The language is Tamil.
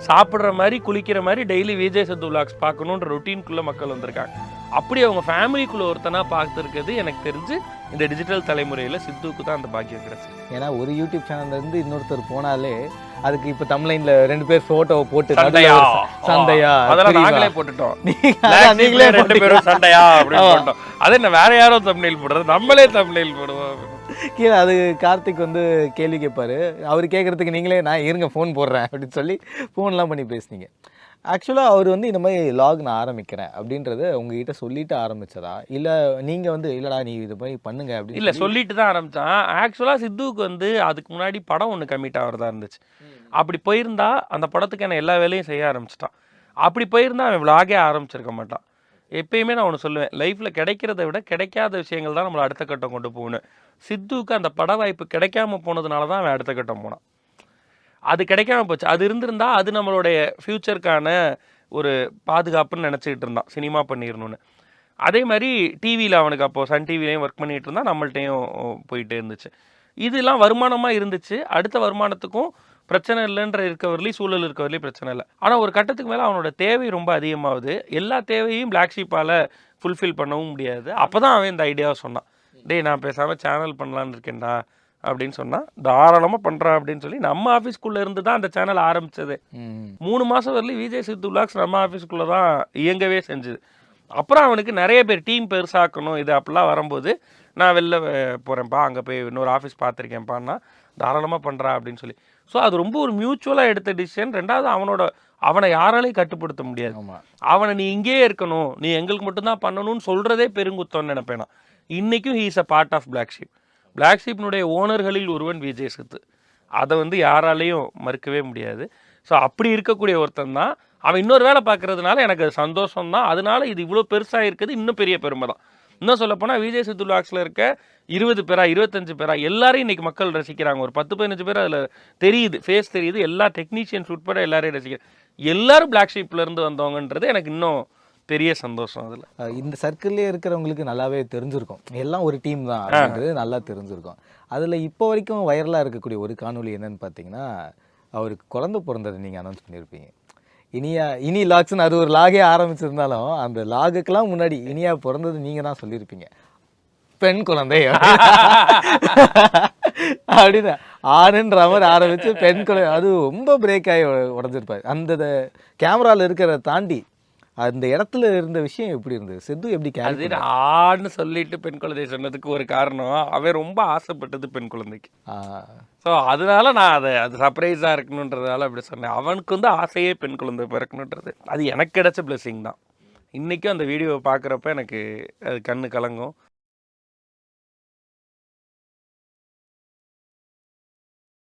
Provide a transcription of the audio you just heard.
சாப்பிட்ற மாதிரி குளிக்கிற மாதிரி டெய்லி விஜய் சித்து விலாக்ஸ் பார்க்கணுன்ற ரொட்டீனுக்குள்ளே மக்கள் வந்திருக்காங்க. அப்படி அவங்க ஃபேமிலிக்குள்ளே ஒருத்தனா பார்த்துருக்கிறது எனக்கு தெரிஞ்சு இந்த டிஜிட்டல் தலைமுறையில் சித்துவுக்கு தான் அந்த பாக்கியம் கிடைச்சி. ஏன்னா ஒரு யூடியூப் சேனல்லேருந்து இன்னொருத்தர் போனாலே அதுக்கு இப்போ தமிழ்லைன்ல 2 பேர் ஃபோட்டோவை போட்டு சண்டையா அதெல்லாம் நாங்களே போட்டுட்டோம். நீங்களே 2 பேரும் சண்டையா அப்படின்னு போட்டோம். அதே என்ன வேற யாரோ தம்ப்நெயில் போடுறது, நம்மளே தம்ப்நெயில் போடுவோம். கீழே அது கார்த்திக் வந்து கேள்வி கேட்பாரு, அவர் கேட்குறதுக்கு நீங்களே நான் இருங்க ஃபோன் போடுறேன் அப்படின்னு சொல்லி ஃபோன்லாம் பண்ணி பேசுனீங்க. ஆக்சுவலாக அவர் வந்து இந்த மாதிரி லாக் நான் ஆரம்பிக்கிறேன் அப்படின்றத உங்ககிட்ட சொல்லிட்டு ஆரம்பிச்சதா, இல்லை நீங்கள் வந்து இல்லைடா நீ இது மாதிரி பண்ணுங்க அப்படின்னு? இல்லை, சொல்லிட்டு தான் ஆரம்பித்தான். ஆக்சுவலாக சித்துவுக்கு வந்து அதுக்கு முன்னாடி படம் ஒன்று கமிட் ஆகிறதா இருந்துச்சு. அப்படி போயிருந்தா அந்த படத்துக்கான எல்லா வேலையும் செய்ய ஆரம்பிச்சிட்டான். அப்படி போயிருந்தா அவன் விலாகே ஆரம்பிச்சிருக்க மாட்டான். எப்பயுமே நான் ஒன்று சொல்லுவேன், லைஃப்பில் கிடைக்கிறத விட கிடைக்காத விஷயங்கள் தான் நம்மளை அடுத்த கட்டம் கொண்டு போகணும். சித்துவுக்கு அந்த பட வாய்ப்பு கிடைக்காம போனதுனால தான் அவன் அடுத்த கட்டம் போனான். அது கிடைக்காம போச்சு. அது இருந்திருந்தா அது நம்மளுடைய ஃப்யூச்சருக்கான ஒரு பாதுகாப்புன்னு நினச்சிக்கிட்டு இருந்தான், சினிமா பண்ணிடணும்னு. அதே மாதிரி டிவியில் அவனுக்கு அப்போது சன் டிவிலையும் ஒர்க் பண்ணிகிட்டு இருந்தான், நம்மள்ட்டையும் போயிட்டே இருந்துச்சு. இதெல்லாம் வருமானமாக இருந்துச்சு. அடுத்த வருமானத்துக்கும் பிரச்சனை இல்லைன்ற இருக்கவரையிலையும் சூழல் இருக்கவரையிலையும் பிரச்சனை இல்லை. ஆனால் ஒரு கட்டத்துக்கு மேலே அவனோட தேவை ரொம்ப அதிகமாகுது. எல்லா தேவையும் பிளாக் ஷீப்பால் ஃபுல்ஃபில் பண்ணவும் முடியாது. அப்போ தான் அவன் இந்த ஐடியாவை சொன்னான், டேய் நான் பேசாமல் சேனல் பண்ணலான்னு இருக்கேன்டா அப்படின்னு சொன்னால், தாராளமாக பண்ணுறான் அப்படின்னு சொல்லி நம்ம ஆஃபீஸ்க்குள்ளே இருந்து தான் அந்த சேனல் ஆரம்பித்தது. 3 மாதம் வரலையும் விஜய் சித்து விலாக்ஸ் நம்ம ஆஃபீஸ்க்குள்ளே தான் இயங்கவே செஞ்சுது. அப்புறம் அவனுக்கு நிறைய பேர் டீம் பெருசாக்கணும் இது அப்படிலாம் வரும்போது, நான் வெளில போகிறேன்ப்பா, அங்கே போய் இன்னொரு ஆஃபீஸ் பார்த்துருக்கேன்ப்பான்னா தாராளமாக பண்ணுறா அப்படின்னு சொல்லி. ஸோ அது ரொம்ப ஒரு மியூச்சுவலாக எடுத்த டிசிஷன். ரெண்டாவது அவனை யாராலையும் கட்டுப்படுத்த முடியாது. அவனை நீ இங்கேயே இருக்கணும், நீ எங்களுக்கு மட்டும்தான் பண்ணணும்னு சொல்கிறதே பெருங்குத்தம்னு நினைப்பேன் நான். இன்றைக்கும் he is a part of black sheep. Black ஷீப்னுடைய ஓனர்களில் ஒருவன் விஜய் சித்து. அதை வந்து யாராலையும் மறுக்கவே முடியாது. ஸோ அப்படி இருக்கக்கூடிய ஒருத்தன் தான் அவன். இன்னொரு வேலை பார்க்குறதுனால எனக்கு அது சந்தோஷம் தான். அதனால இது இவ்வளோ பெருசாக இருக்குது இன்னும் பெரிய பெருமை தான். இன்னும் சொல்லப்போனால் விஜய் சித்து விலாக்ஸில் இருக்க 20 பேரா 25 பேரா எல்லாரையும் இன்றைக்கி மக்கள் ரசிக்கிறாங்க. ஒரு 10-15 பேர் அதில் தெரியுது, ஃபேஸ் தெரியுது. எல்லா டெக்னீஷியன்ஸ் உட்பட எல்லாரையும் ரசிக்கிறாங்க. எல்லோரும் பிளாக் ஷீப்லேருந்து வந்தவங்கன்றது எனக்கு இன்னும் பெரிய சந்தோஷம். அதில் இந்த சர்க்கிள்லேயே இருக்கிறவங்களுக்கு நல்லாவே தெரிஞ்சிருக்கும், எல்லாம் ஒரு டீம் தான் அப்படின்றது நல்லா தெரிஞ்சிருக்கும். அதில் இப்போ வரைக்கும் வைரலாக இருக்கக்கூடிய ஒரு காணொலி என்னன்னு பார்த்தீங்கன்னா, அவருக்கு குழந்தை பிறந்தது நீங்கள் அனௌன்ஸ் பண்ணியிருப்பீங்க. இனி லாக்ஸ்ன்னு அது ஒரு லாகே ஆரம்பிச்சிருந்தாலும் அந்த லாகுக்கெல்லாம் முன்னாடி இனியா பிறந்தது நீங்கள் தான் சொல்லியிருப்பீங்க, பெண் குழந்தை அப்படின்னு ஆணுன்ற மாதிரி ஆரம்பித்து பெண் குழந்தை. அது ரொம்ப பிரேக் ஆகி உடஞ்சிருப்பாரு. அந்த கேமராவில் இருக்கிறத தாண்டி அந்த இடத்துல இருந்த விஷயம் எப்படி இருந்தது? சித்து எப்படி அது ஆன்னு சொல்லிட்டு பெண் குழந்தை சொன்னதுக்கு ஒரு காரணம், அவன் ரொம்ப ஆசைப்பட்டது பெண் குழந்தைக்கு. ஸோ அதனால நான் அது சர்ப்ரைஸாக இருக்கணுன்றதால அப்படி சொன்னேன். அவனுக்கு வந்து ஆசையே பெண் குழந்தை பிறக்கணுன்றது. அது எனக்கு கிடைச்ச பிளெஸிங் தான். இன்றைக்கும் அந்த வீடியோவை பார்க்குறப்ப எனக்கு அது கண்ணு கலங்கும்.